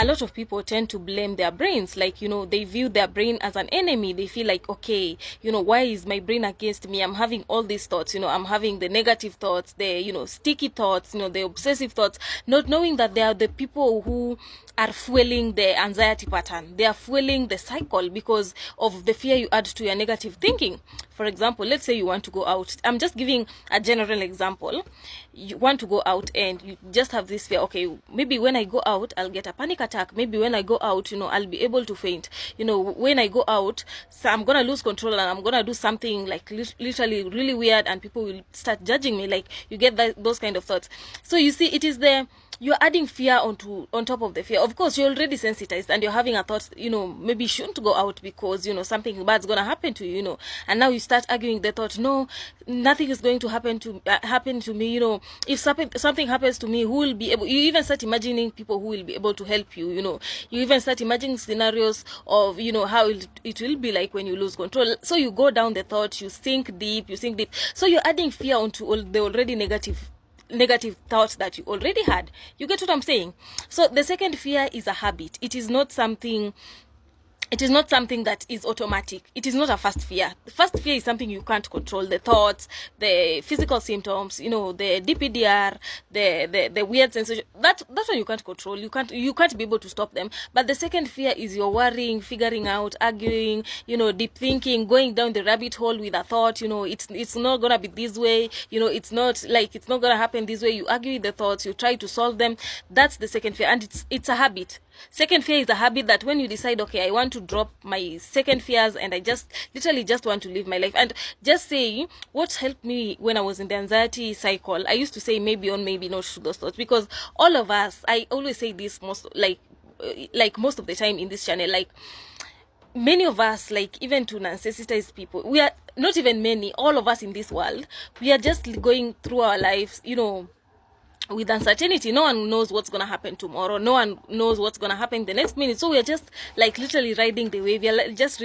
a lot of people tend to blame their brains. Like, they view their brain as an enemy. They feel like, okay, why is my brain against me? I'm having all these thoughts, I'm having the negative thoughts, the, sticky thoughts, the obsessive thoughts, not knowing that they are the people who are fueling the anxiety pattern. They are fueling the cycle because of the fear you add to your negative thinking. For example, let's say you want to go out. I'm just giving a general example. You want to go out and you just have this fear. Okay, maybe when I go out, I'll get a panic attack. Maybe when I go out, I'll be able to faint. When I go out, so I'm going to lose control and I'm going to do something like literally really weird and people will start judging me. Like, you get those kind of thoughts. So you see, it is you're adding fear on top of the fear. Of course, you're already sensitized and you're having a thought, maybe you shouldn't go out because, something bad's going to happen to you, and now you start arguing the thought, no, nothing is going to happen to me, if something happens to me, who will be able, you even start imagining people who will be able to help you, you even start imagining scenarios of, how it will be like when you lose control. So you go down the thought, you sink deep, so you're adding fear onto all the already negative thoughts that you already had. You get what I'm saying? So the second fear is a habit. It is not something that is automatic. It is not a first fear. The first fear is something you can't control. The thoughts, the physical symptoms, the DPDR, the weird sensation. That one you can't control. You can't be able to stop them. But the second fear is you're worrying, figuring out, arguing, deep thinking, going down the rabbit hole with a thought. It's not gonna be this way. It's not gonna happen this way. You argue with the thoughts. You try to solve them. That's the second fear, and it's a habit. Second fear is a habit that when you decide, okay, I want to drop my second fears and I just literally just want to live my life. And just say, what helped me when I was in the anxiety cycle, I used to say maybe on, maybe not to those thoughts, because all of us, I always say this most of the time in this channel, like many of us, like even to narcissistic people, we are not even many, all of us in this world, we are just going through our lives, with uncertainty. No one knows what's gonna happen tomorrow. No one knows what's gonna happen the next minute. So we are just like literally riding the wave. We are just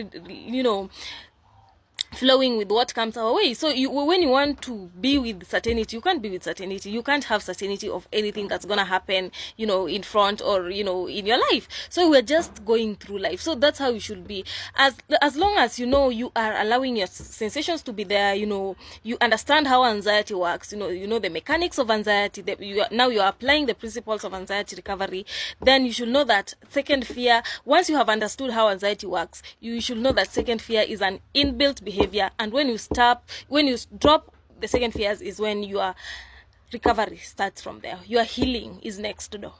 flowing with what comes our way. So when you want to be with certainty, you can't be with certainty. You can't have certainty of anything that's gonna happen, in front or in your life. So we're just going through life. So that's how you should be. As long as you are allowing your sensations to be there. You understand how anxiety works. You know the mechanics of anxiety. Now you are applying the principles of anxiety recovery. Then you should know that second fear. Once you have understood how anxiety works, you should know that second fear is an inbuilt behavior. And when you drop the second fears is when your recovery starts from there. Your healing is next door.